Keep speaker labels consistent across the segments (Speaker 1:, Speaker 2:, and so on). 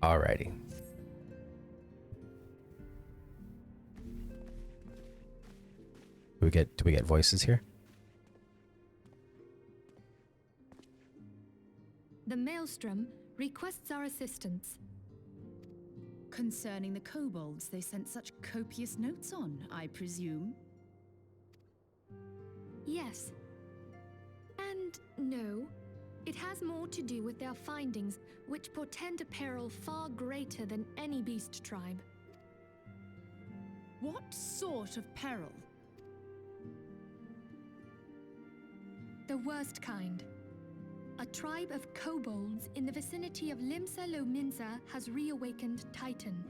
Speaker 1: Alrighty. Do we get voices here?
Speaker 2: The Maelstrom requests our assistance.
Speaker 3: Concerning the kobolds they sent such copious notes on, I presume?
Speaker 2: Yes. And no. It has more to do with their findings, which portend a peril far greater than any beast tribe.
Speaker 3: What sort of peril?
Speaker 2: The worst kind. A tribe of kobolds in the vicinity of Limsa Lominsa has reawakened Titan.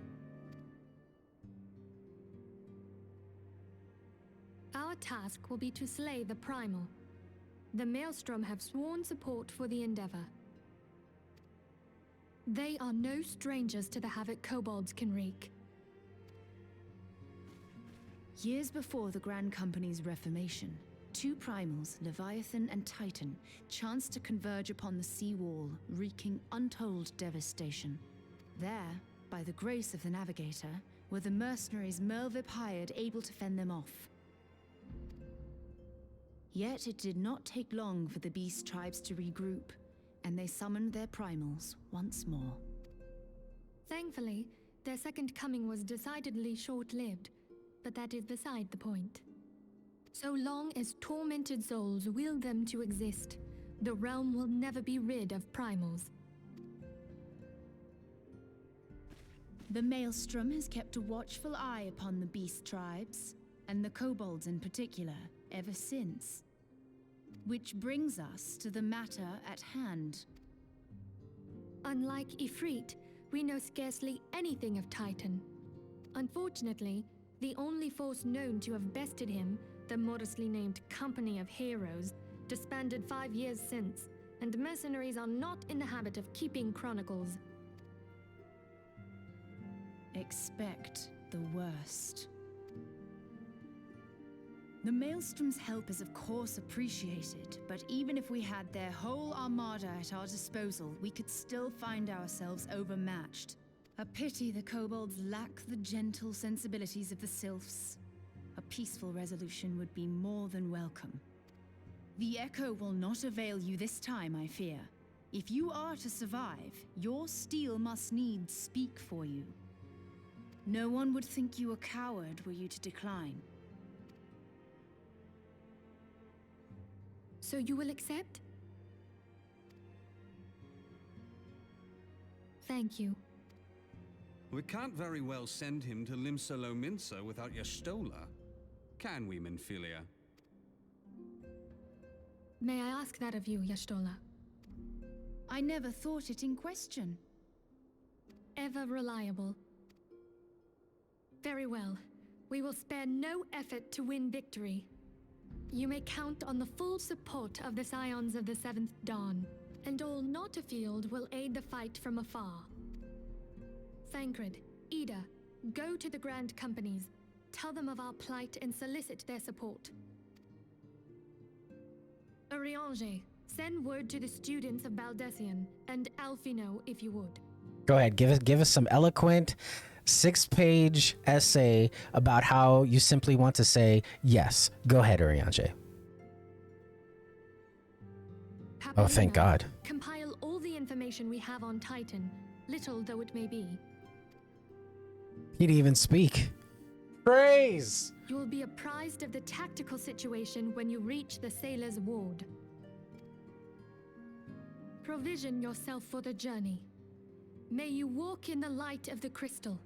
Speaker 2: Our task will be to slay the Primal. The Maelstrom have sworn support for the endeavor. They are no strangers to the havoc kobolds can wreak.
Speaker 3: Years before the Grand Company's reformation, two primals, Leviathan and Titan, chanced to converge upon the seawall, wreaking untold devastation. There, by the grace of the Navigator, were the mercenaries Merlvip hired able to fend them off. Yet it did not take long for the beast tribes to regroup, and they summoned their primals once more.
Speaker 2: Thankfully, their second coming was decidedly short-lived, but that is beside the point. So long as tormented souls will them to exist, the realm will never be rid of primals.
Speaker 3: The Maelstrom has kept a watchful eye upon the beast tribes, and the kobolds in particular, ever since. Which brings us to the matter at hand.
Speaker 2: Unlike Ifrit, we know scarcely anything of Titan. Unfortunately, the only force known to have bested him, the modestly named Company of Heroes, disbanded 5 years since, and mercenaries are not in the habit of keeping chronicles.
Speaker 3: Expect the worst. The Maelstrom's help is of course appreciated, but even if we had their whole armada at our disposal, we could still find ourselves overmatched. A pity the kobolds lack the gentle sensibilities of the sylphs. A peaceful resolution would be more than welcome. The Echo will not avail you this time, I fear. If you are to survive, your steel must needs speak for you. No one would think you a coward were you to decline.
Speaker 2: So you will accept? Thank you.
Speaker 4: We can't very well send him to Limsa Lominsa without Y'shtola. Can we, Minfilia?
Speaker 2: May I ask that of you, Y'shtola?
Speaker 3: I never thought it in question.
Speaker 2: Ever reliable. Very well. We will spare no effort to win victory. You may count on the full support of the Scions of the Seventh Dawn, and all not afield will aid the fight from afar. Thancred, Ida, go to the Grand Companies, tell them of our plight and solicit their support. Urianger, send word to the students of Baldessian, and Alfino if you would.
Speaker 1: Go ahead, give us some eloquent 6-page essay about how you simply want to say yes. Go ahead, Urianger. Oh, thank God.
Speaker 2: Compile all the information we have on Titan, little though it may be.
Speaker 1: He'd even speak. Praise!
Speaker 2: You will be apprised of the tactical situation when you reach the Sailor's Ward. Provision yourself for the journey. May you walk in the light of the crystal.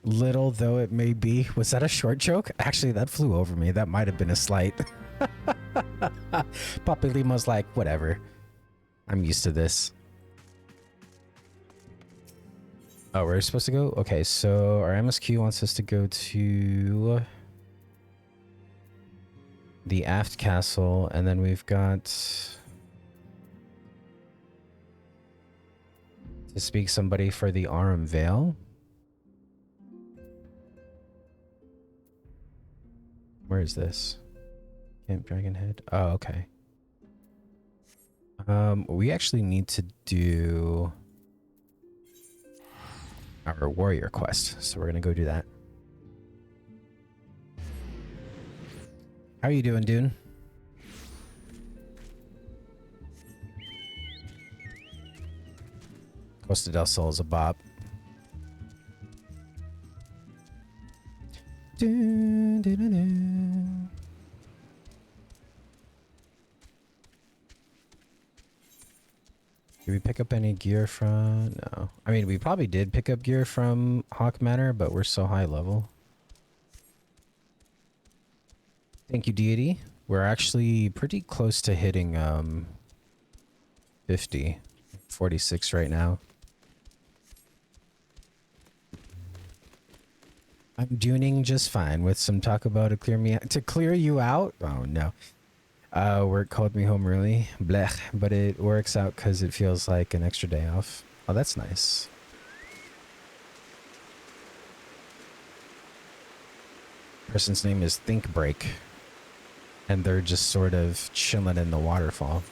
Speaker 1: Little though it may be. Was that a short joke? Actually, that flew over me. That might have been a slight. Papi Limo's like, whatever. I'm used to this. Oh, we're supposed to go? Okay, so our MSQ wants us to go to the aft castle, and then we've got to speak somebody for the Arum Vale. Where is this? Camp Dragonhead. Oh, okay. We actually need to do our warrior quest, so we're gonna go do that. How are you doing, Dune? Costa del Sol is a bop. Dun, dun, dun, dun. Did we pick up any gear from... No. I mean, we probably did pick up gear from Hawk Manor, but we're so high level. Thank you, deity. We're actually pretty close to hitting 50. 46 right now. I'm doing just fine with some Taco Bell to clear me out. To clear you out? Oh, no. Work called me home early. Blech. But it works out because it feels like an extra day off. Oh, that's nice. Person's name is Think Break. And they're just sort of chilling in the waterfall.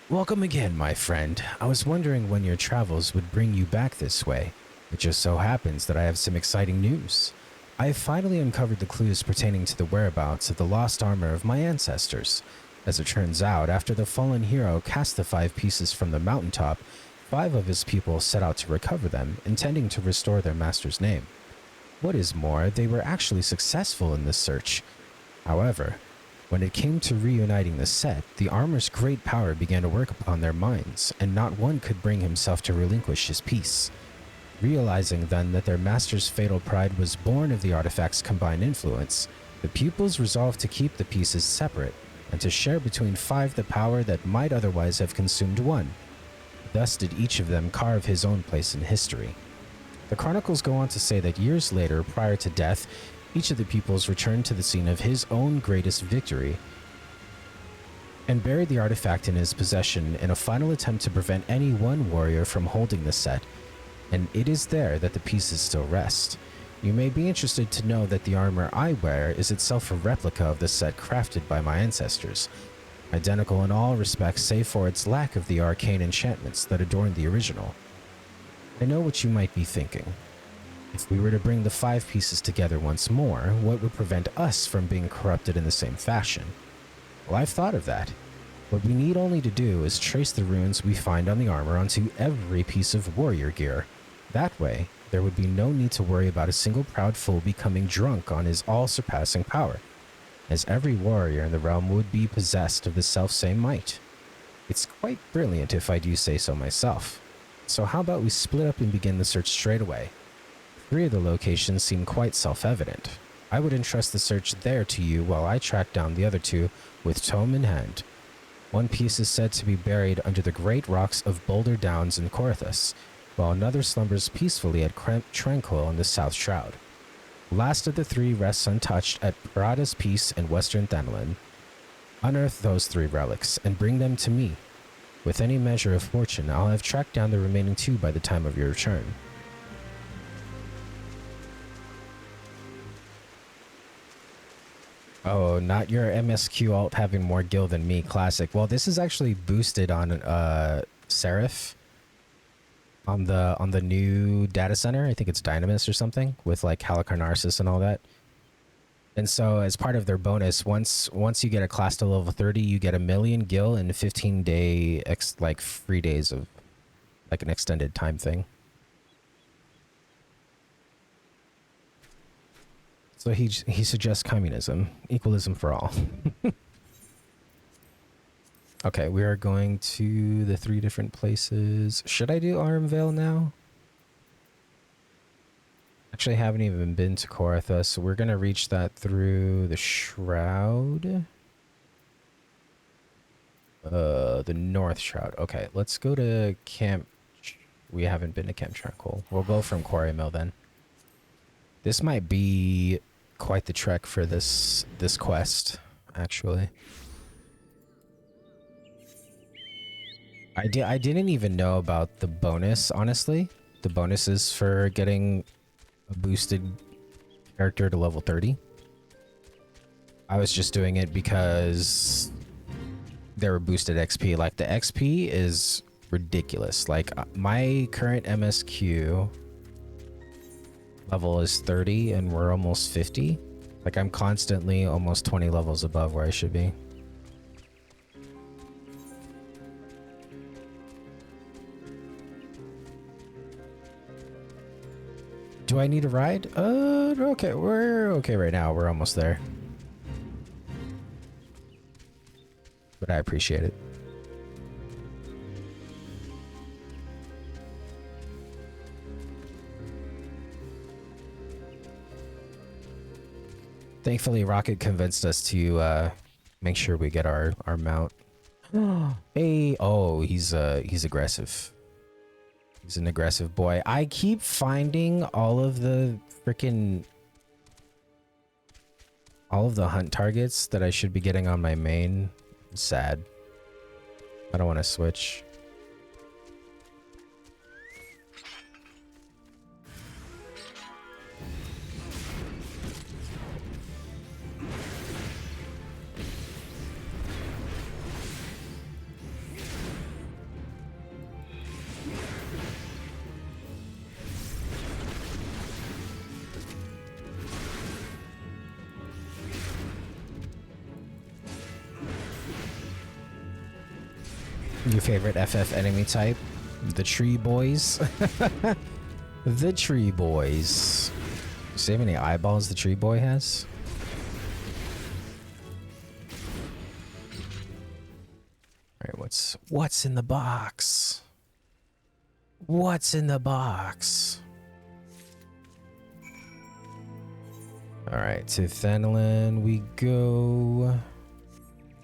Speaker 1: Welcome again, my friend. I was wondering when your travels would bring you back this way. It just so happens that I have some exciting news. I have finally uncovered the clues pertaining to the whereabouts of the lost armor of my ancestors. As it turns out, after the fallen hero cast the 5 pieces from the mountaintop, 5 of his people set out to recover them, intending to restore their master's name. What is more, they were actually successful in this search. However, when it came to reuniting the set, the armor's great power began to work upon their minds, and not one could bring himself to relinquish his piece. Realizing then that their master's fatal pride was born of the artifact's combined influence, the pupils resolved to keep the pieces separate, and to share between 5 the power that might otherwise have consumed 1. Thus did each of them carve his own place in history. The chronicles go on to say that years later, prior to death, each of the pupils returned to the scene of his own greatest victory and buried the artifact in his possession in a final attempt to prevent any one warrior from holding the set, and it is there that the pieces still rest. You may be interested to know that the armor I wear is itself a replica of the set crafted by my ancestors, identical in all respects save for its lack of the arcane enchantments that adorned the original. I know what you might be thinking. If we were to bring the 5 pieces together once more, what would prevent us from being corrupted in the same fashion? Well, I've thought of that. What we need only to do is trace the runes we find on the armor onto every piece of warrior gear. That way, there would be no need to worry about a single proud fool becoming drunk on his all-surpassing power, as every warrior in the realm would be possessed of the self-same might. It's quite brilliant if I do say so myself. So how about we split up and begin the search straight away? 3 of the locations seem quite self-evident. I would entrust the search there to you while I track down the other 2 with tome in hand. 1 piece is said to be buried under the great rocks of Boulder Downs in Corthus, while another slumbers peacefully at Tranquil in the South Shroud. Last of the 3 rests untouched at Parada's Peace in Western Thanlin. Unearth those 3 relics and bring them to me. With any measure of fortune, I'll have tracked down the remaining 2 by the time of your return. Oh, not your MSQ alt having more gil than me, classic. Well, this is actually boosted on Seraph. On the new data center, I think it's Dynamis or something, with like Halicarnassus and all that. And so as part of their bonus, once you get a class to level 30, you get 1,000,000 gil and 15-day free days of like an extended time thing. So he suggests communism, equalism for all. Okay, we are going to the 3 different places. Should I do Armvale now? Actually, I haven't even been to Koratha, so we're going to reach that through the Shroud. The North Shroud. Okay, let's go to Camp... We haven't been to Camp Tranquil. We'll go from Quarry Mill then. This might be quite the trek for this quest, actually. I didn't even know about the bonus, honestly. The bonuses for getting a boosted character to level 30. I was just doing it because they were boosted XP. Like the XP is ridiculous. Like my current MSQ level is 30 and we're almost 50. Like I'm constantly almost 20 levels above where I should be. Do I need a ride? Okay, we're okay right now. We're almost there. But I appreciate it. Thankfully, Rocket convinced us to make sure we get our mount. Hey, oh, he's aggressive. He's an aggressive boy. I keep finding all of the hunt targets that I should be getting on my main. It's sad. I don't want to switch. Your favorite FF enemy type? The tree boys? The tree boys. See how many eyeballs the tree boy has? Alright, what's in the box? What's in the box? Alright, to Thanalin we go.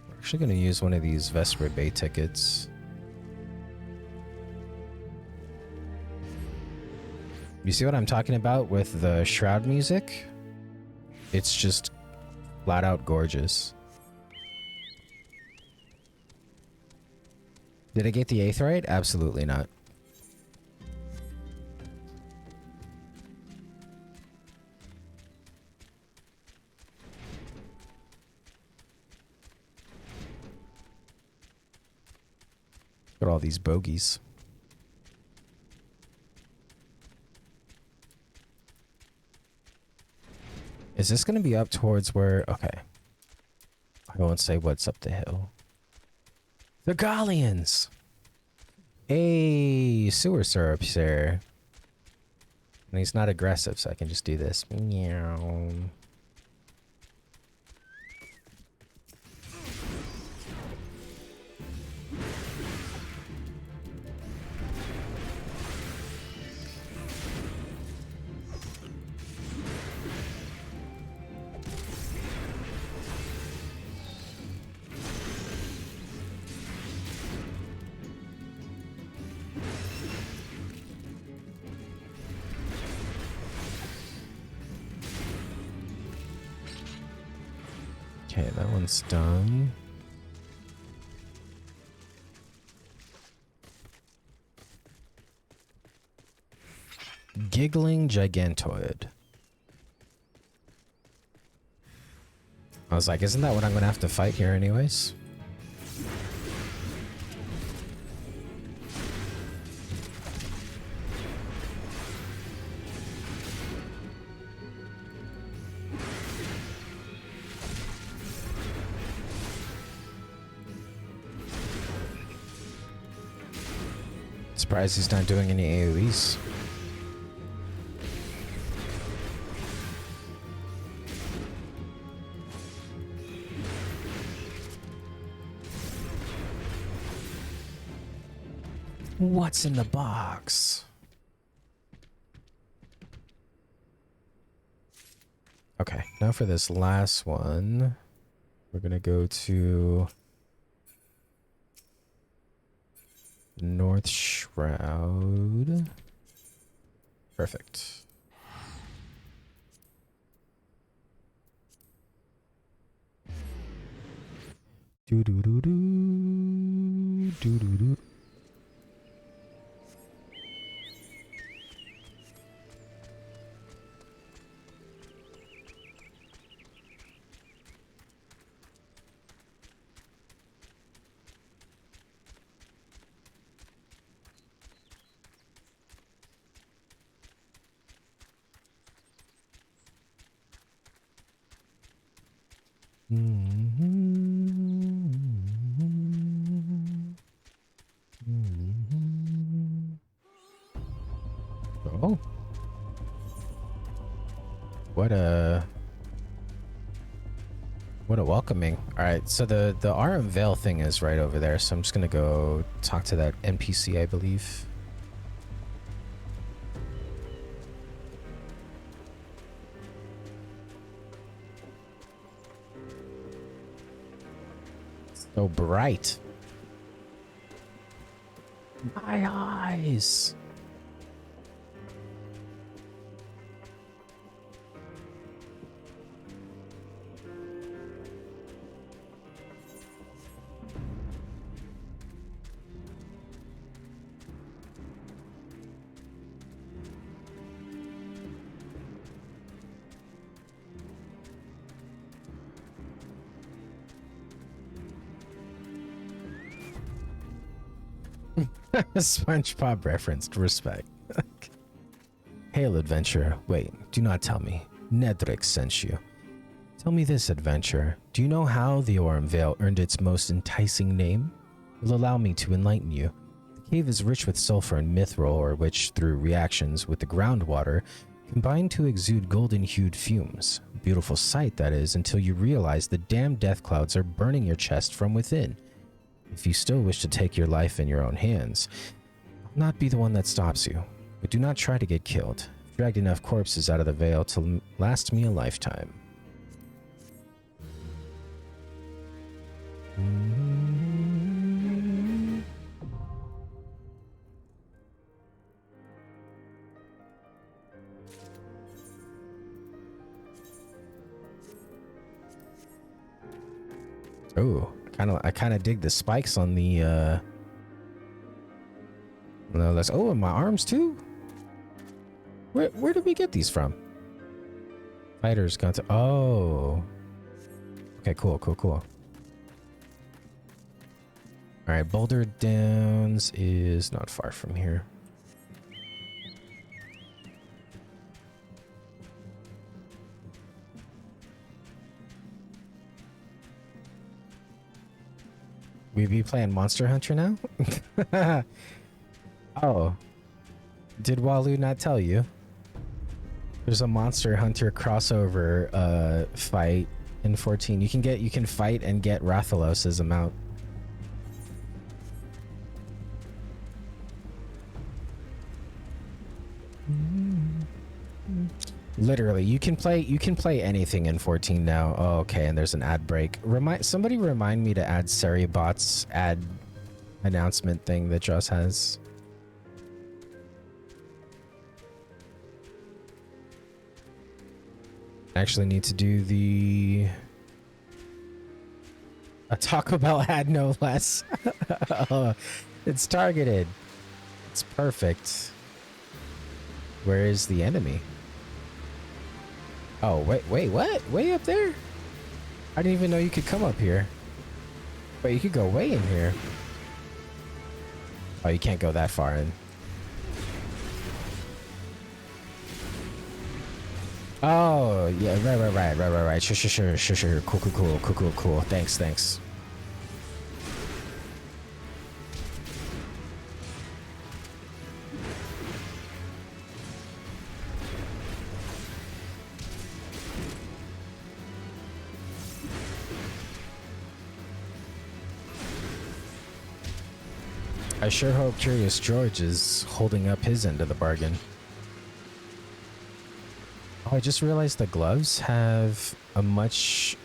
Speaker 1: We're actually gonna use one of these Vesper Bay tickets. You see what I'm talking about with the shroud music? It's just flat out gorgeous. Did I get the 8th right? Absolutely not. Got all these bogeys. Is this going to be up towards where... Okay. I won't say what's up the hill. The Gallians! Hey, sewer syrup, sir. And he's not aggressive, so I can just do this. Meow. Okay, that one's done. Giggling Gigantoid. I was like, isn't that what I'm gonna have to fight here anyways? Surprised he's not doing any AoEs. What's in the box? Okay, now for this last one, we're gonna go to North Shroud. Perfect. Do do do do do do do. Oh. What a welcoming. All right, so the RM Veil thing is right over there, so I'm just gonna go talk to that NPC, I believe. So bright. My eyes. SpongeBob referenced. Respect. Hail, adventurer. Wait, do not tell me. Nedrick sent you. Tell me this, adventurer. Do you know how the Aurum Vale earned its most enticing name? Will allow me to enlighten you. The cave is rich with sulfur and mithril, or which, through reactions with the groundwater, combine to exude golden-hued fumes. Beautiful sight, that is, until you realize the damned death clouds are burning your chest from within. If you still wish to take your life in your own hands, I'll not be the one that stops you. But do not try to get killed. I've dragged enough corpses out of the Vale to last me a lifetime. Oh, I kind of dig the spikes on the no, that's, oh, and my arms too. Where did we get these from? Fighters got to, oh. Okay, cool. All right, Boulder Downs is not far from here. We be playing Monster Hunter now? Oh. Did Walu not tell you? There's a Monster Hunter crossover fight in 14. You can fight and get Rathalos as a mount. Literally, you can play anything in 14 now. Oh, okay, and there's an ad break. Somebody remind me to add Seriabot's ad announcement thing that Joss has. Actually need to do a Taco Bell ad, no less. Oh, it's targeted. It's perfect. Where is the enemy? Oh, wait, what? Way up there? I didn't even know you could come up here. Wait, you could go way in here. Oh, you can't go that far in. Oh, yeah, right. Sure. Cool. Thanks. I sure hope Curious George is holding up his end of the bargain. Oh, I just realized the gloves have a much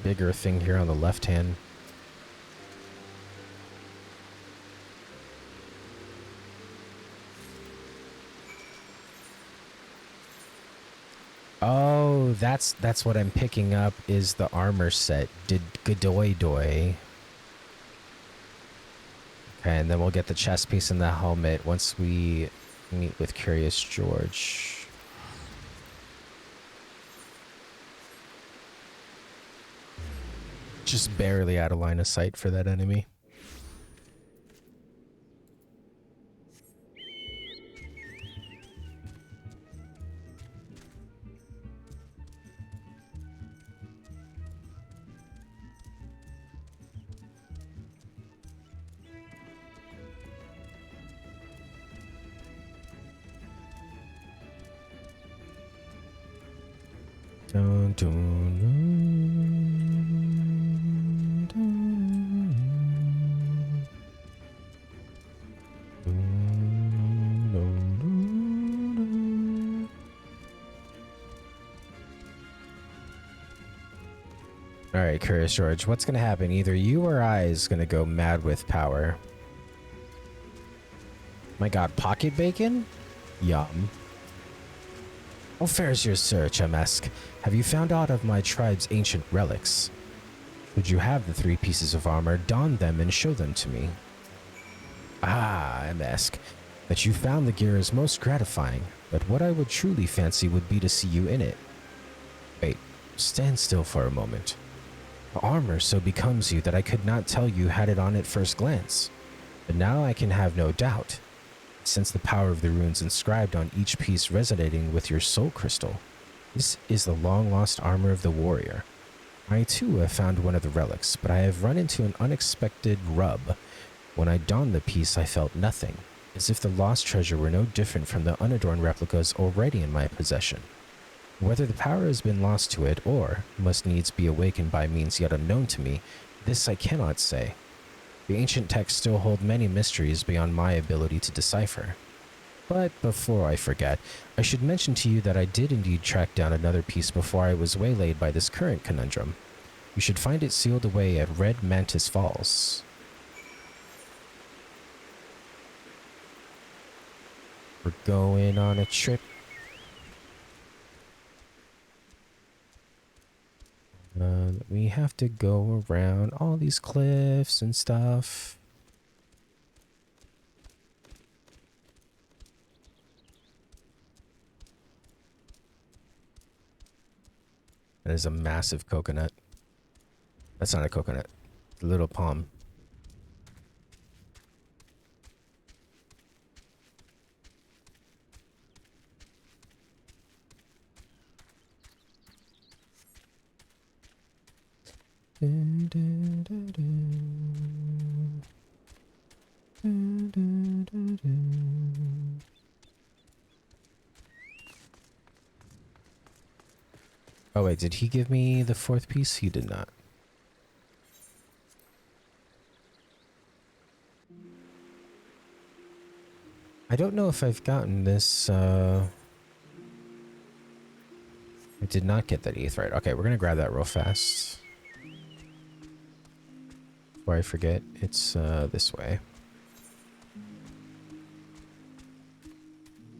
Speaker 1: bigger thing here on the left hand. Oh, that's what I'm picking up is the armor set. Did Godoy. Okay, and then we'll get the chest piece and the helmet once we meet with Curious George. Just barely out of line of sight for that enemy. Dun, dun, dun, dun, dun, dun, dun. All right, Curious George, what's gonna happen? Either you or I is gonna go mad with power. My god, pocket bacon? Yum. How fares your search, MSQ? Have you found aught of my tribe's ancient relics? Should you have the 3 pieces of armor, don them and show them to me. Ah, MSQ. That you found the gear is most gratifying, but what I would truly fancy would be to see you in it. Wait, stand still for a moment. The armor so becomes you that I could not tell you had it on at first glance, but now I can have no doubt. Since the power of the runes inscribed on each piece resonating with your soul crystal, this is the long-lost armor of the warrior. I too have found one of the relics, but I have run into an unexpected rub. When I donned the piece, I felt nothing, as if the lost treasure were no different from the unadorned replicas already in my possession. Whether the power has been lost to it, or must needs be awakened by means yet unknown to me, this I cannot say. The ancient texts still hold many mysteries beyond my ability to decipher. But before I forget, I should mention to you that I did indeed track down another piece before I was waylaid by this current conundrum. You should find it sealed away at Red Mantis Falls. We're going on a trip. We have to go around all these cliffs and stuff. That is a massive coconut. That's not a coconut. It's a little palm. Oh wait, did he give me the 4th piece? He did not. I don't know if I've gotten this, I did not get that 8th right. Okay, we're gonna grab that real fast. Before I forget, it's this way.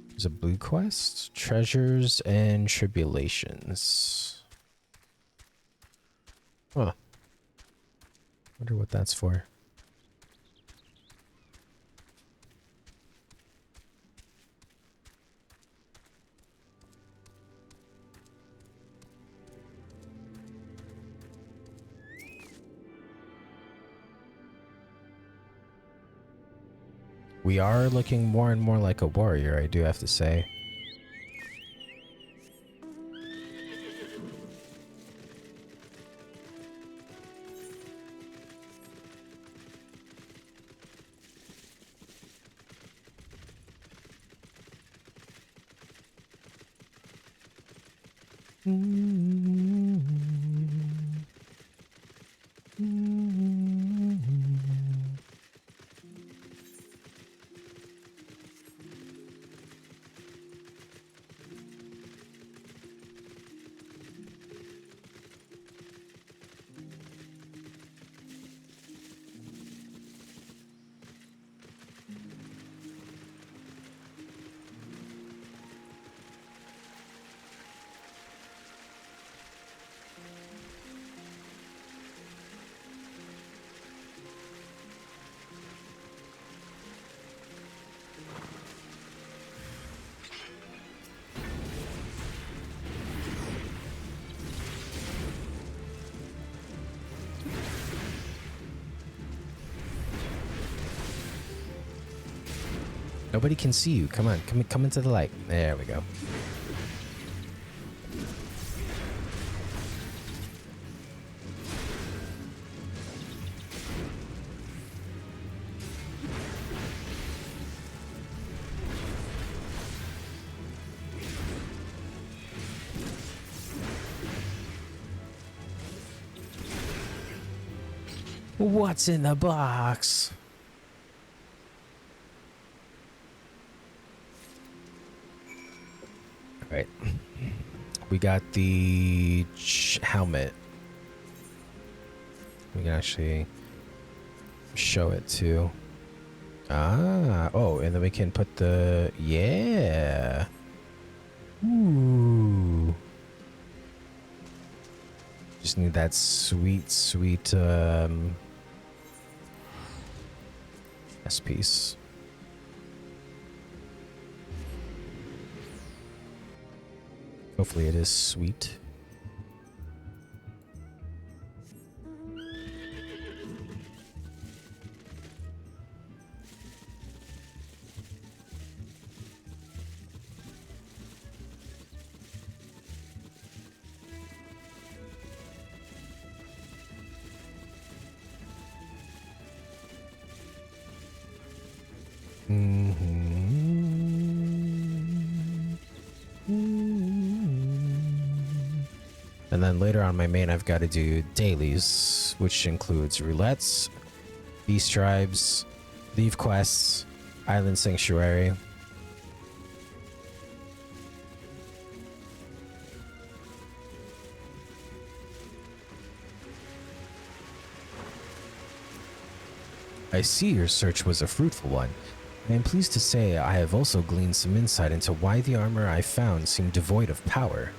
Speaker 1: There's a blue quest, treasures and tribulations. Huh. Wonder what that's for. We are looking more and more like a warrior, I do have to say. Nobody can see you. Come on, come into the light. There we go. What's in the box? All right. We got the helmet. We can actually show it too. Ah, oh, and then we can put the, yeah. Ooh. Just need that sweet, sweet, S piece. Hopefully it is sweet. And then later on my main, I've got to do dailies, which includes roulettes, beast tribes, leave quests, island sanctuary. I see your search was a fruitful one. I am pleased to say I have also gleaned some insight into why the armor I found seemed devoid of power.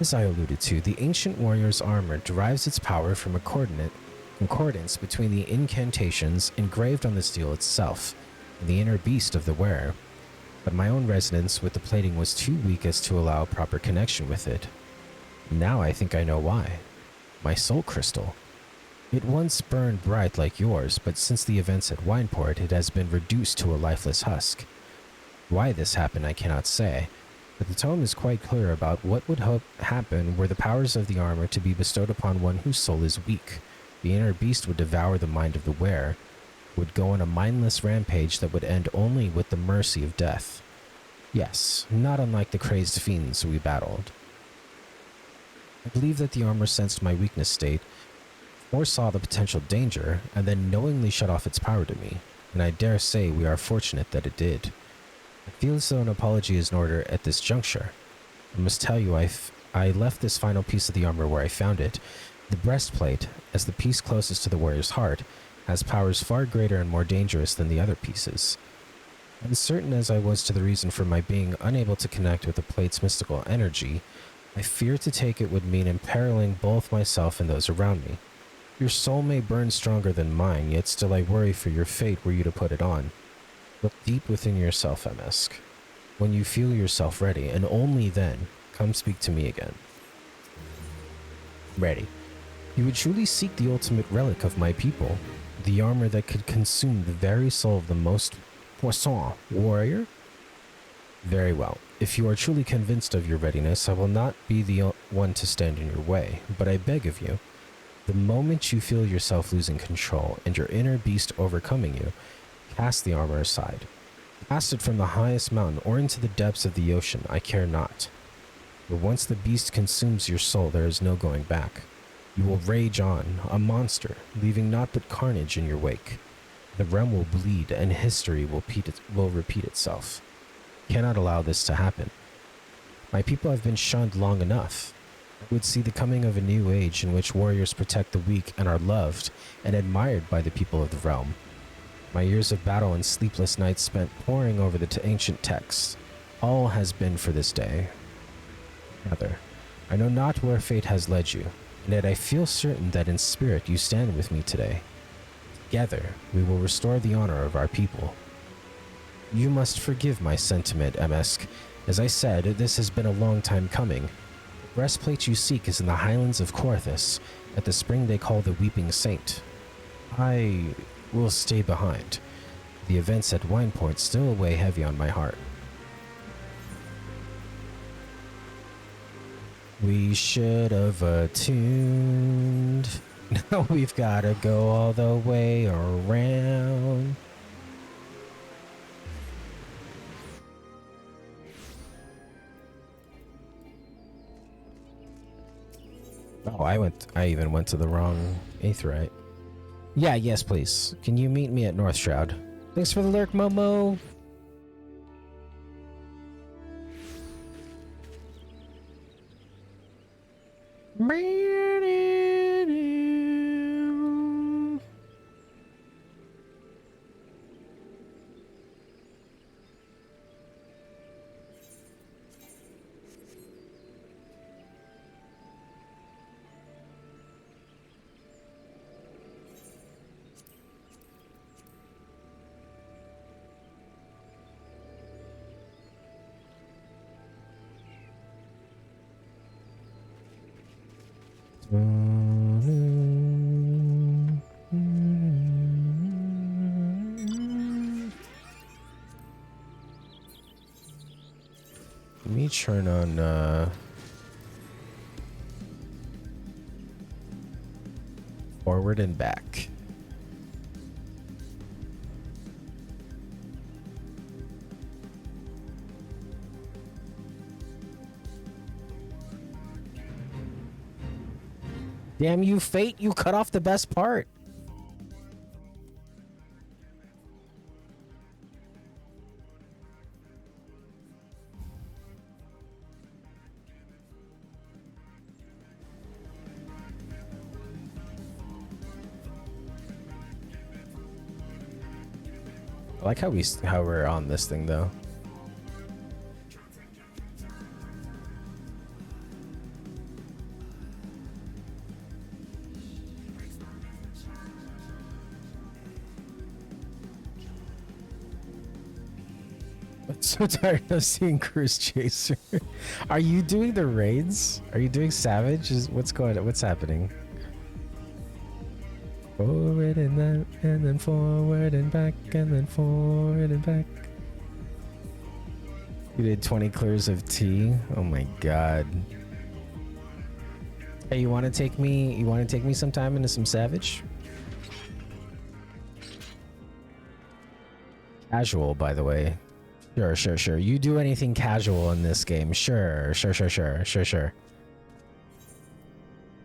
Speaker 1: As I alluded to, the ancient warrior's armor derives its power from a concordance between the incantations engraved on the steel itself and the inner beast of the wearer. But my own resonance with the plating was too weak as to allow proper connection with it. Now I think I know why. My soul crystal. It once burned bright like yours, but since the events at Wineport, it has been reduced to a lifeless husk. Why this happened I cannot say, but the tome is quite clear about what would happen were the powers of the armor to be bestowed upon one whose soul is weak. The inner beast would devour the mind of the wearer, would go on a mindless rampage that would end only with the mercy of death. Yes, not unlike the crazed fiends we battled. I believe that the armor sensed my weakness state, foresaw the potential danger, and then knowingly shut off its power to me, and I dare say we are fortunate that it did. I feel as though an apology is in order at this juncture. I must tell you I left this final piece of the armor where I found it. The breastplate, as the piece closest to the warrior's heart, has powers far greater and more dangerous than the other pieces. Uncertain as I was to the reason for my being unable to connect with the plate's mystical energy, I fear to take it would mean imperiling both myself and those around me. Your soul may burn stronger than mine, yet still I worry for your fate were you to put it on. Look deep within yourself, MSQ. When you feel yourself ready, and only then, come speak to me again. Ready. You would truly seek the ultimate relic of my people, the armor that could consume the very soul of the most puissant warrior? Very well. If you are truly convinced of your readiness, I will not be the one to stand in your way, but I beg of you, the moment you feel yourself losing control and your inner beast overcoming you, cast the armor aside. Cast it from the highest mountain or into the depths of the ocean, I care not. But once the beast consumes your soul, there is no going back. You will rage on, a monster, leaving naught but carnage in your wake. The realm will bleed and history will repeat itself. Cannot allow this to happen. My people have been shunned long enough. I would see the coming of a new age in which warriors protect the weak and are loved and admired by the people of the realm. My years of battle and sleepless nights spent poring over the ancient texts, all has been for this day. Rather, I know not where fate has led you, and yet I feel certain that in spirit you stand with me today. Together, we will restore the honor of our people. You must forgive my sentiment, MSQ. As I said, this has been a long time coming. The breastplate you seek is in the highlands of Corthus, at the spring they call the Weeping Saint. I will stay behind. The events at Wineport still weigh heavy on my heart. We should have attuned. Now we've gotta go all the way around. Oh, I even went to the wrong aetheryte. Yeah, yes, please. Can you meet me at North Shroud? Thanks for the lurk, Momo. Let me turn on forward and back. Damn you, Fate, you cut off the best part. I like how we're on this thing though. I'm so tired of seeing Cruise Chaser. Are you doing the raids? Are you doing Savage? What's going on? What's happening? Forward and then forward and back and then forward and back. You did 20 clears of tea. Oh my god. Hey, you want to take me? You want to take me sometime into some Savage? Casual, by the way. Sure. You do anything casual in this game. Sure.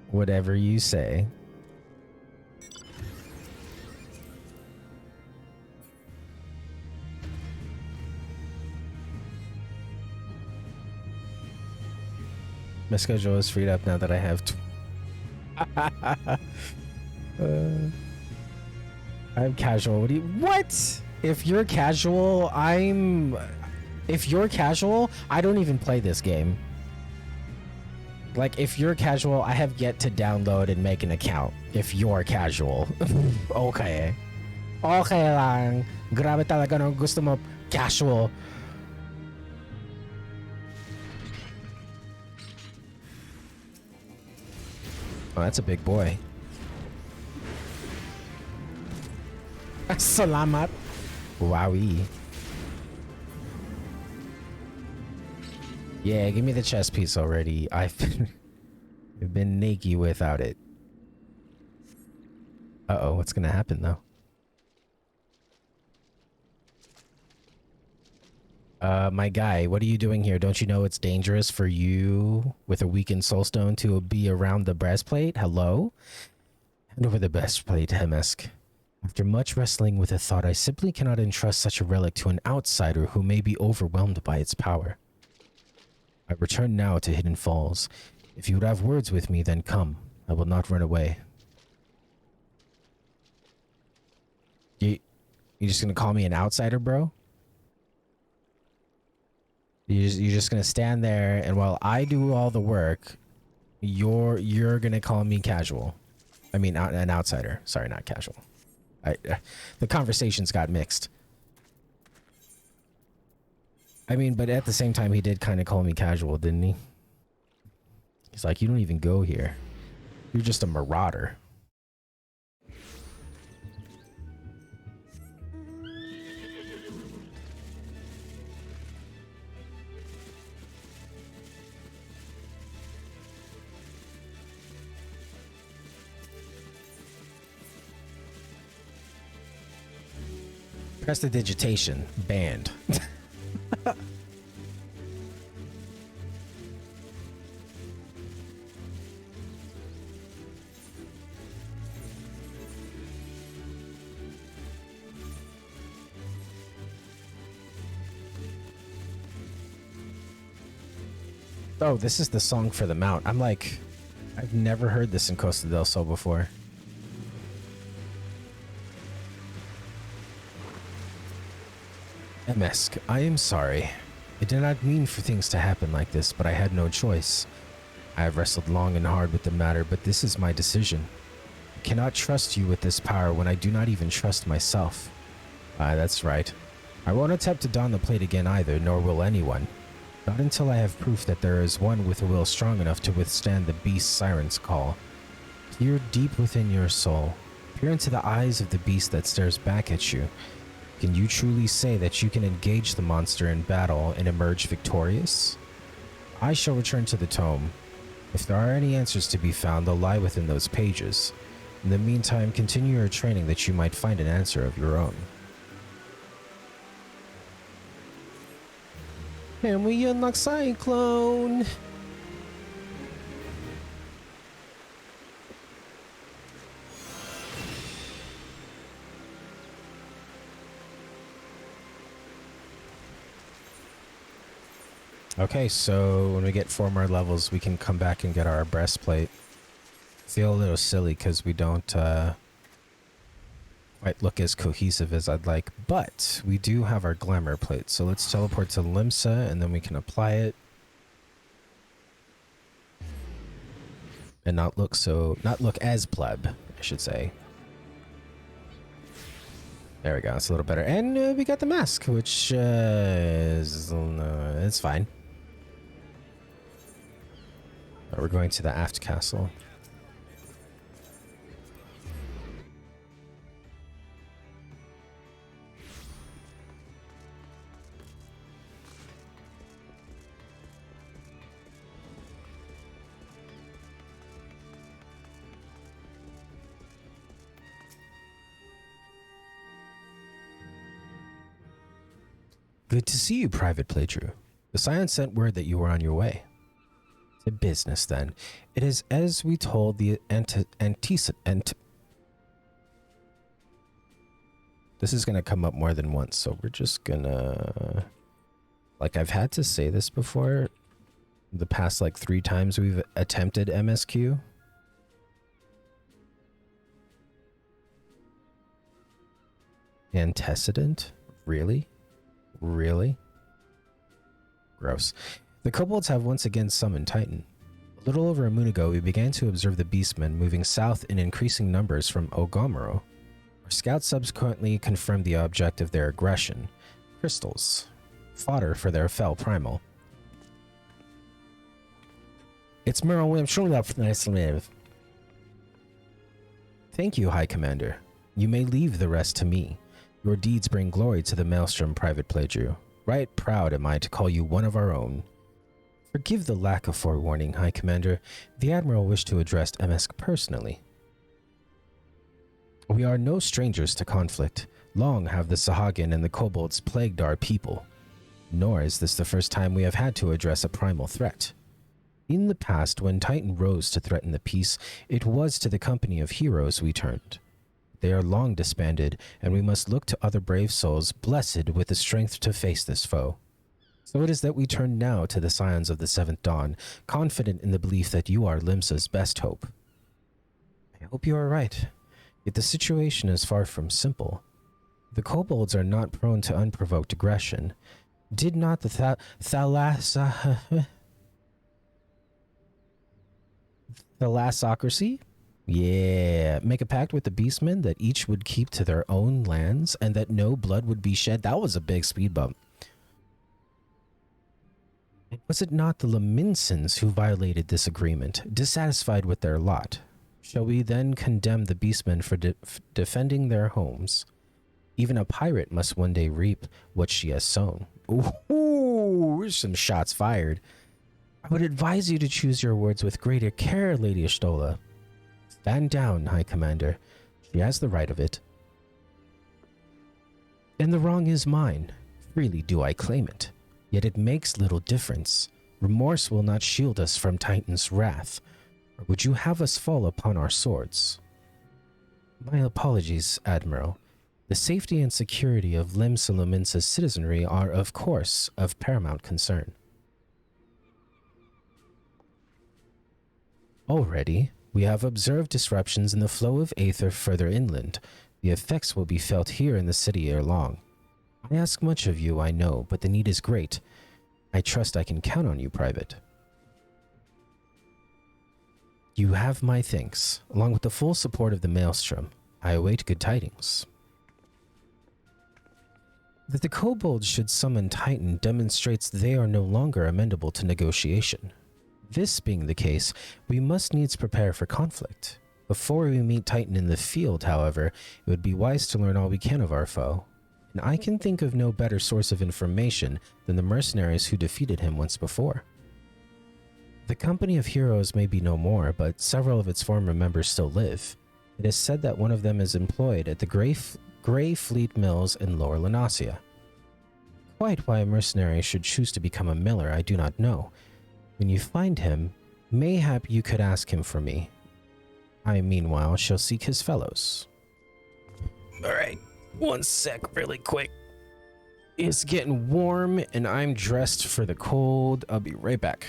Speaker 1: Whatever you say. My schedule is freed up now that I have I'm casual. What? If you're casual, if you're casual, I don't even play this game. Like, if you're casual, I have yet to download and make an account. If you're casual. Okay. Okay lang. Grabe talaga no gusto mo casual. Oh, that's a big boy. Salamat. Wowie. Yeah, give me the chest piece already. I've been naked without it. Uh-oh, what's gonna happen though? My guy, what are you doing here? Don't you know it's dangerous for you with a weakened soulstone to be around the breastplate? Hello? Hand over the breastplate, MSQ. After much wrestling with the thought, I simply cannot entrust such a relic to an outsider who may be overwhelmed by its power. I return now to Hidden Falls. If you would have words with me, then come. I will not run away. You just gonna call me an outsider, bro? You're just gonna stand there, and while I do all the work, you're gonna call me casual. I mean, an outsider. Sorry, not casual. The conversations got mixed. I mean, but at the same time, he did kind of call me casual, didn't he? He's like, you don't even go here. You're just a marauder. Prestidigitation banned. Oh, this is the song for the mount. I'm like, I've never heard this in Costa del Sol before. MSQ, I am sorry. I did not mean for things to happen like this, but I had no choice. I have wrestled long and hard with the matter, but this is my decision. I cannot trust you with this power when I do not even trust myself. That's right. I won't attempt to don the plate again either, nor will anyone. Not until I have proof that there is one with a will strong enough to withstand the beast's siren's call. Peer deep within your soul. Peer into the eyes of the beast that stares back at you. Can you truly say that you can engage the monster in battle and emerge victorious? I shall return to the tome. If there are any answers to be found, they'll lie within those pages. In the meantime, continue your training that you might find an answer of your own. And we unlock Cyclone! Okay, so when we get 4 more levels, we can come back and get our breastplate. Feel a little silly because we don't quite look as cohesive as I'd like, but we do have our glamour plate. So let's teleport to Limsa and then we can apply it. And not look as pleb, I should say. There we go, it's a little better. And we got the mask, which is it's fine. We're going to the aft castle. Good to see you, Private Playtrue. The Scion sent word that you were on your way. To business, then. It is as we told the antecedent. This is going to come up more than once, so we're just gonna... Like, I've had to say this before. The past, 3 times we've attempted MSQ. Antecedent? Really? Really? Gross. The kobolds have once again summoned Titan. A little over a moon ago, we began to observe the beastmen moving south in increasing numbers from Ogomoro. Our scouts subsequently confirmed the object of their aggression: crystals. Fodder for their fell primal. It's Merlin showing up for nice to live. Thank you, High Commander. You may leave the rest to me. Your deeds bring glory to the Maelstrom, Private Playtrue. Right proud am I to call you one of our own. Forgive the lack of forewarning, High Commander. The Admiral wished to address MSQ personally. We are no strangers to conflict. Long have the Sahagin and the kobolds plagued our people. Nor is this the first time we have had to address a primal threat. In the past, when Titan rose to threaten the peace, it was to the company of heroes we turned. They are long disbanded, and we must look to other brave souls blessed with the strength to face this foe. So it is that we turn now to the Scions of the Seventh Dawn, confident in the belief that you are Limsa's best hope. I hope you are right, yet the situation is far from simple. The kobolds are not prone to unprovoked aggression. Did not the thalassocracy? Yeah, make a pact with the beastmen that each would keep to their own lands and that no blood would be shed? That was a big speed bump. Was it not the Laminsons who violated this agreement, dissatisfied with their lot? Shall we then condemn the beastmen for defending their homes? Even a pirate must one day reap what she has sown. Ooh, some shots fired. I would advise you to choose your words with greater care, Lady Ashtola. Stand down, High Commander. She has the right of it. And the wrong is mine. Freely do I claim it. Yet it makes little difference. Remorse will not shield us from Titan's wrath. Or would you have us fall upon our swords? My apologies, Admiral. The safety and security of Limsa Lominsa's citizenry are, of course, of paramount concern. Already, we have observed disruptions in the flow of aether further inland. The effects will be felt here in the city ere long. I ask much of you, I know, but the need is great. I trust I can count on you, Private. You have my thanks. Along with the full support of the Maelstrom, I await good tidings. That the kobolds should summon Titan demonstrates they are no longer amenable to negotiation. This being the case, we must needs prepare for conflict. Before we meet Titan in the field, however, it would be wise to learn all we can of our foe. And I can think of no better source of information than the mercenaries who defeated him once before. The company of heroes may be no more, but several of its former members still live. It is said that one of them is employed at the Grey Fleet Mills in Lower Lenasia. Quite why a mercenary should choose to become a miller, I do not know. When you find him, mayhap you could ask him for me. I, meanwhile, shall seek his fellows. Alright, one sec, really quick. It's getting warm, and I'm dressed for the cold. I'll be right back.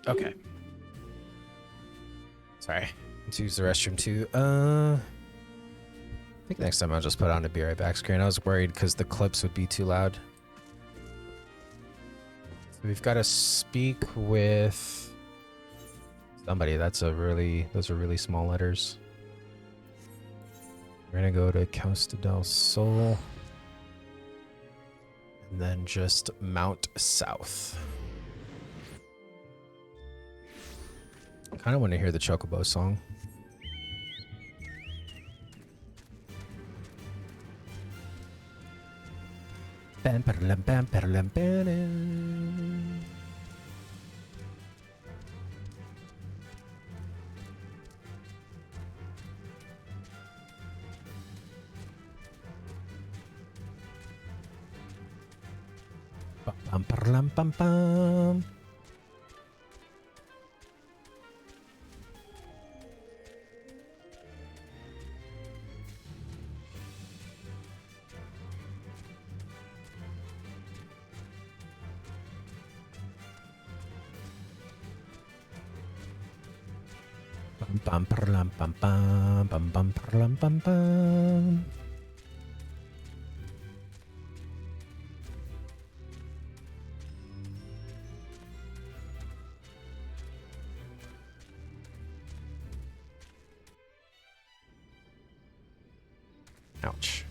Speaker 1: Okay. Sorry. To use the restroom too. I think next time I'll just put on a Be Right Back screen. I was worried because the clips would be too loud. So we've got to speak with somebody. Those are really small letters. We're gonna go to Costa del Sol and then just mount south. I kind of want to hear the Chocobo song. Bam, ba-da-lam, bam, ba-da-lam, ba-dam. Bam, ba-da-lam, bam, bam. Bam, bam, bam, bam, bam, bam, bam, bam, bam. Ouch.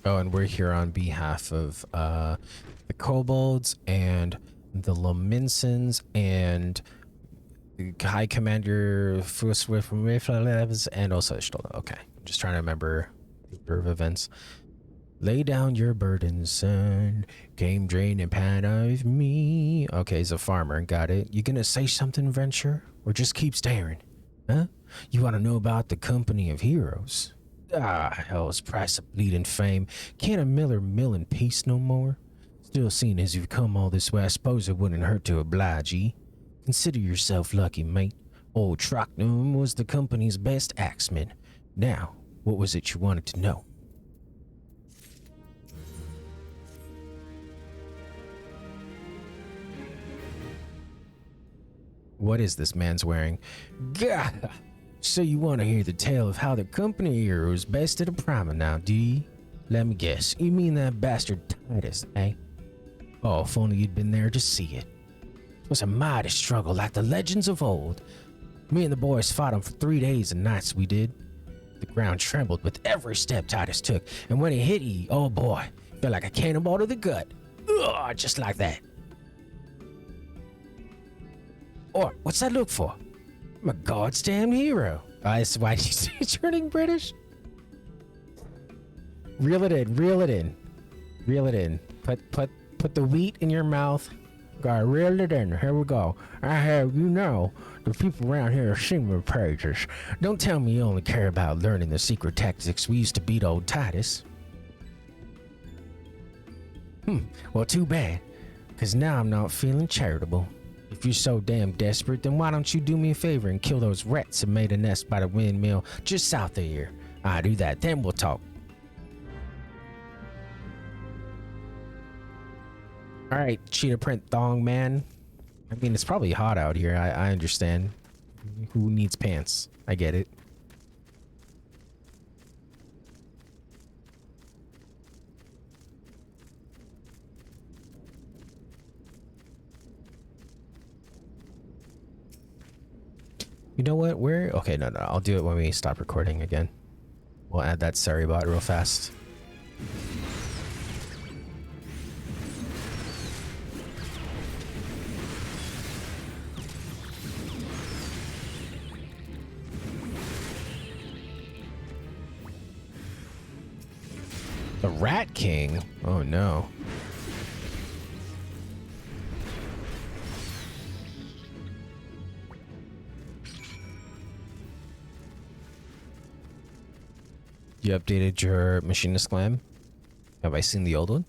Speaker 1: Oh, and we're here on behalf of the kobolds and the Lominsons and High Commander Fuswif and also Stola. Okay, just trying to remember the order of events. Lay down your burden, son. Came drain and pan of me. Okay, he's a farmer. Got it. You gonna say something, Venture? Or just keep staring? Huh? You want to know about the Company of Heroes? Ah, hell's price of bleeding fame. Can't a miller mill in peace no more? Still, seeing as you've come all this way, I suppose it wouldn't hurt to oblige ye. Consider yourself lucky, mate. Old Trocknum was the company's best axeman. Now, what was it you wanted to know? What is this man's wearing? Gah! So you want to hear the tale of how the company heroes bested a primer now, do you? Let me guess, you mean that bastard Tidus, eh? Oh, if only you'd been there to see it. It was a mighty struggle like the legends of old. Me and the boys fought him for 3 days and nights, we did. The ground trembled with every step Tidus took, and when he hit ye, oh boy, felt like a cannonball to the gut. Ugh, just like that. Or, what's that look for? I'm a God's damn hero. That's why he's turning British. Reel it in, reel it in, reel it in. Put the wheat in your mouth. Gotta reel it in. Here we go. I have you know the people around here sing my praises. Don't tell me you only care about learning the secret tactics we used to beat old Tidus. Well, too bad, because now I'm not feeling charitable. If you're so damn desperate, then why don't you do me a favor and kill those rats that made a nest by the windmill just south of here? I'll do that, then we'll talk. Alright, cheetah print thong man. I mean, it's probably hot out here, I understand. Who needs pants? I get it. You know what? Where? Okay, no. I'll do it when we stop recording again. We'll add that Sari bot real fast. The Rat King? Oh no. You updated your machinist clam? Have I seen the old one?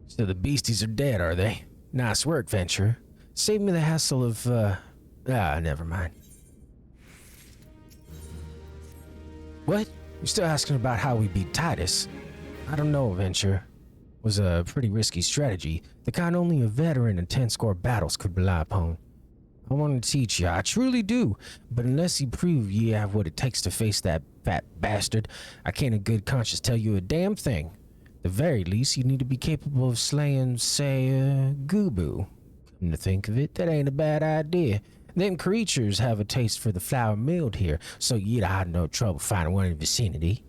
Speaker 1: So the beasties are dead, are they? Nice work, Venture. Save me the hassle of, never mind. What? You're still asking about how we beat Tidus? I don't know, Venture. It was a pretty risky strategy, the kind only a veteran in 10-score battles could rely upon. I want to teach you, I truly do, but unless you prove you have what it takes to face that fat bastard, I can't in good conscience tell you a damn thing. At the very least, you need to be capable of slaying, say, Gubu. Come to think of it, that ain't a bad idea. Them creatures have a taste for the flour milled here, so you'd have no trouble finding one in the vicinity.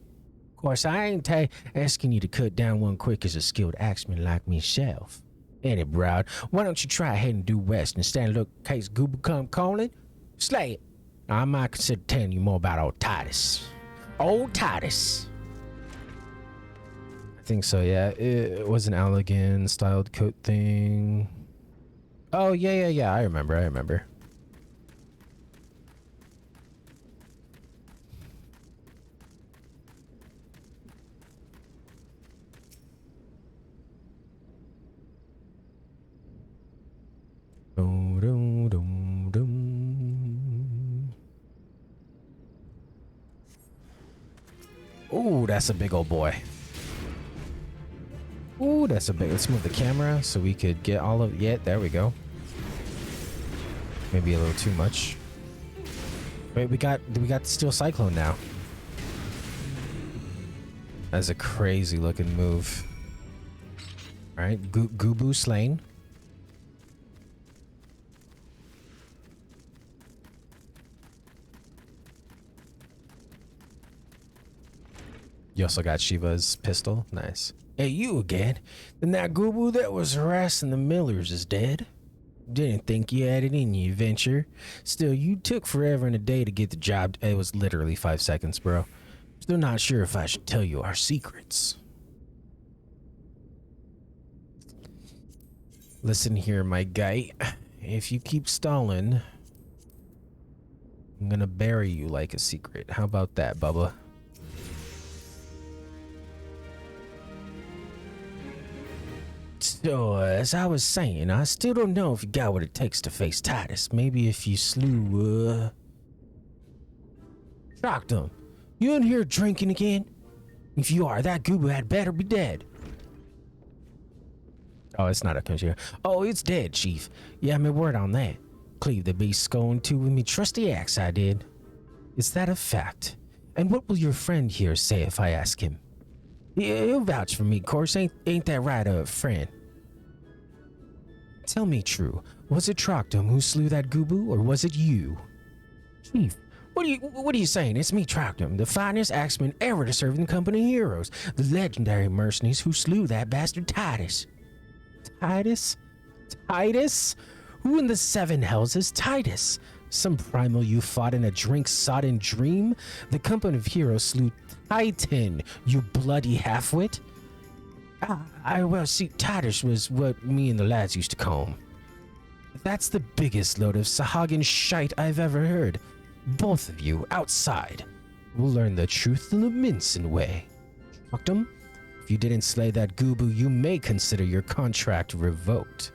Speaker 1: Of course, I ain't asking you to cut down one quick as a skilled axeman like myself. Any Brown, why don't you try ahead and due west and stand look in case Goober come calling? Slay it. I might consider telling you more about old Tidus. Old Tidus. I think so, yeah. It was an Allegan styled coat thing. Oh, yeah. I remember. Ooh, that's a big old boy. Ooh, that's a big. Let's move the camera so we could get all of. Yeah, there we go. Maybe a little too much. Wait, we got the Steel Cyclone now. That's a crazy looking move. All right, Gubu slain. You also got Shiva's pistol. Nice. Hey, you again. Then that Gubu that was harassing the Millers is dead. Didn't think you had it in you, Venture. Still, you took forever and a day to get the job. It was literally 5 seconds, bro. Still not sure if I should tell you our secrets. Listen here, my guy. If you keep stalling, I'm gonna bury you like a secret. How about that, Bubba? So, as I was saying, I still don't know if you got what it takes to face Tidus. Maybe if you slew, shocked him. You in here drinking again? If you are, that Gubu had better be dead. Oh, it's not a computer. Oh, it's dead, Chief. Yeah, me word on that. Cleave the beast going to with me trusty axe, I did. Is that a fact? And what will your friend here say if I ask him? He'll vouch for me, of course. Ain't that right, friend? Tell me true. Was it Troctum who slew that Gubu, or was it you? Chief, what are you saying? It's me, Troctum, the finest axeman ever to serve in the company of heroes, the legendary mercenaries who slew that bastard Tidus. Tidus? Tidus? Who in the seven hells is Tidus? Some primal you fought in a drink-sodden dream? The company of heroes slew Titan, you bloody halfwit. Well, see, Tidus was what me and the lads used to call him. That's the biggest load of Sahagan shite I've ever heard. Both of you, outside. We'll learn the truth in the mincing way. Troctum, if you didn't slay that Gubu, you may consider your contract revoked.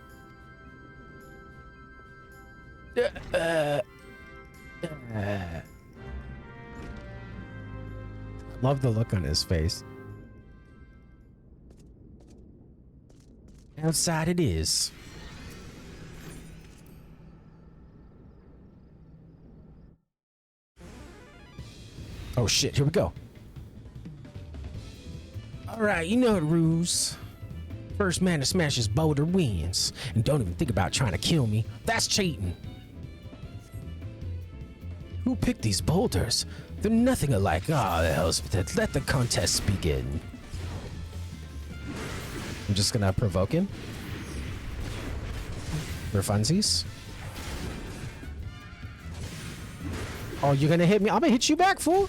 Speaker 1: Love the look on his face. Outside it is. Oh shit, here we go. Alright, you know the rules. First man to smash his boulder wins. And don't even think about trying to kill me. That's cheating. Who picked these boulders? They're nothing alike. Ah, the hell's with it. Let the contest begin. I'm just gonna provoke him. For funsies. Oh, you're gonna hit me? I'm gonna hit you back, fool.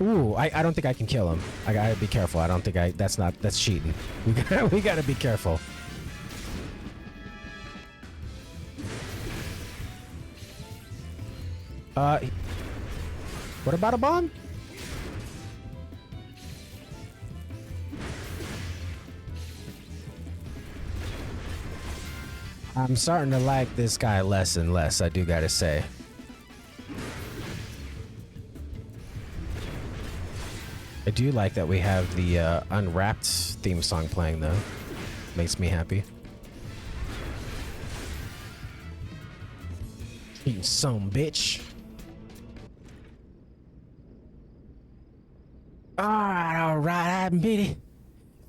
Speaker 1: Ooh, I don't think I can kill him. I gotta be careful. I don't think that's cheating. We gotta be careful. What about a bomb? I'm starting to like this guy less and less, I do gotta say. I do like that we have the Unwrapped theme song playing though. Makes me happy. You some bitch. Alright, I admit it.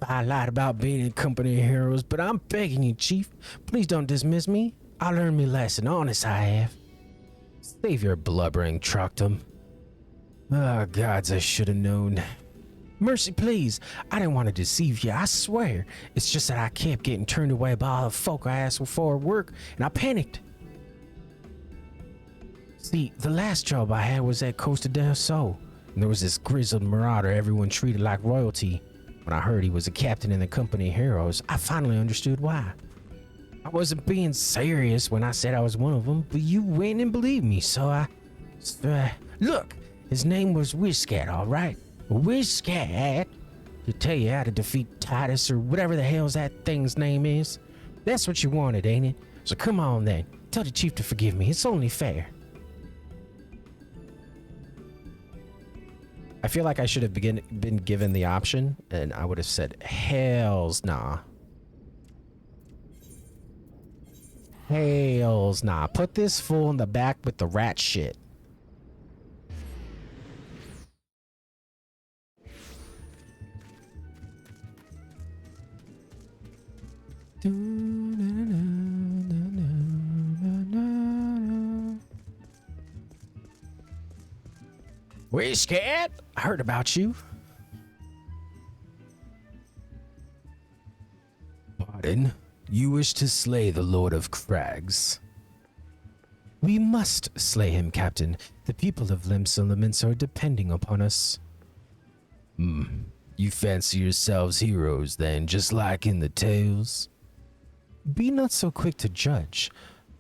Speaker 1: I lied about being in company of heroes, but I'm begging you, Chief. Please don't dismiss me. I learned me lesson, honest I have. Save your blubbering, Troctum. Oh, gods, I should have known. Mercy, please. I didn't want to deceive you, I swear. It's just that I kept getting turned away by all the folk I asked for at work, and I panicked. See, the last job I had was at Costa del Sol, and there was this grizzled marauder everyone treated like royalty. When I heard he was a captain in the company of heroes, I finally understood why. I wasn't being serious when I said I was one of them, but you went and believed me, so I... look, his name was Wishcat, all right? Wishcat? To tell you how to defeat Tidus or whatever the hell's that thing's name is. That's what you wanted, ain't it? So come on then, tell the chief to forgive me, it's only fair. I feel like I should have been given the option, and I would have said, hells nah. Hells nah. Put this fool in the back with the rat shit. We scared? I heard about you. Pardon? You wish to slay the Lord of Crags? We must slay him, Captain. The people of Limsa are depending upon us. You fancy yourselves heroes then, just like in the tales? Be not so quick to judge.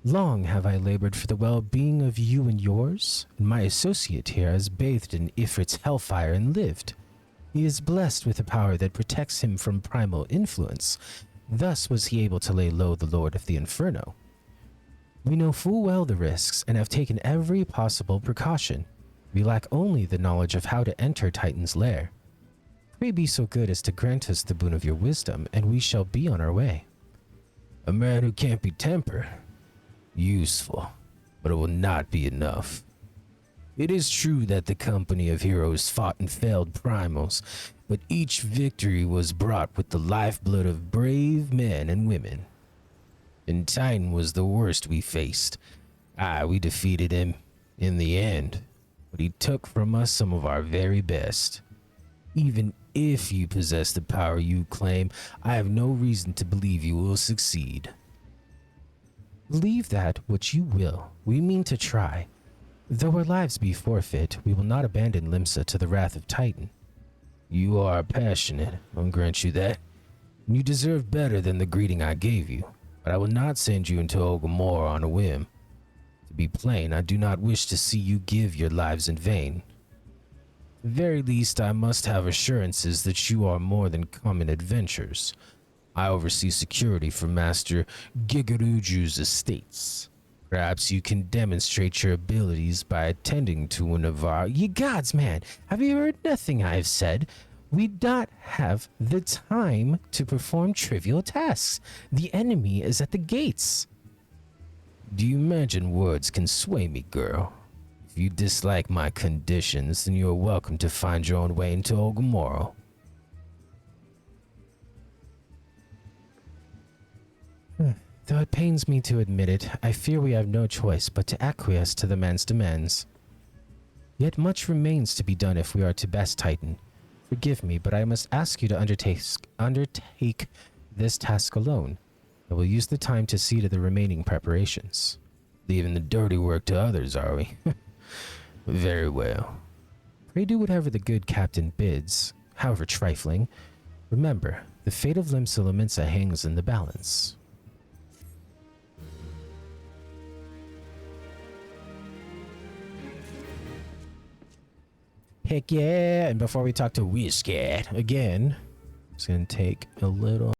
Speaker 1: Long have I labored for the well-being of you and yours. My associate here has bathed in Ifrit's hellfire and lived. He is blessed with a power that protects him from primal influence. Thus was he able to lay low the Lord of the Inferno. We know full well the risks and have taken every possible precaution. We lack only the knowledge of how to enter Titan's lair. Pray be so good as to grant us the boon of your wisdom, and we shall be on our way. A man who can't be tempered. Useful, but it will not be enough. It is true that the company of heroes fought and failed primals, but each victory was brought with the lifeblood of brave men and women. And Titan was the worst we faced. We defeated him in the end, but he took from us some of our very best. Even if you possess the power you claim, I have no reason to believe you will succeed. Believe that which you will. We mean to try. Though our lives be forfeit, we will not abandon Limsa to the wrath of Titan. You are passionate, I'll grant you that. You deserve better than the greeting I gave you, but I will not send you into Ogomora on a whim. To be plain, I do not wish to see you give your lives in vain. At the very least, I must have assurances that you are more than common adventurers. I oversee security for Master Gigaruju's estates. Perhaps you can demonstrate your abilities by attending to one of our... Ye gods, man, have you heard nothing I have said? We not have the time to perform trivial tasks. The enemy is at the gates. Do you imagine words can sway me, girl? If you dislike my conditions, then you are welcome to find your own way into Ogomoro. Though it pains me to admit it, I fear we have no choice but to acquiesce to the man's demands. Yet much remains to be done if we are to best Titan. Forgive me, but I must ask you to undertake this task alone. I will use the time to see to the remaining preparations. Leaving the dirty work to others, are we? Very well. Pray do whatever the good captain bids, however trifling. Remember, the fate of Limsa hangs in the balance. Heck yeah, and before we talk to Whisket again, it's going to take a little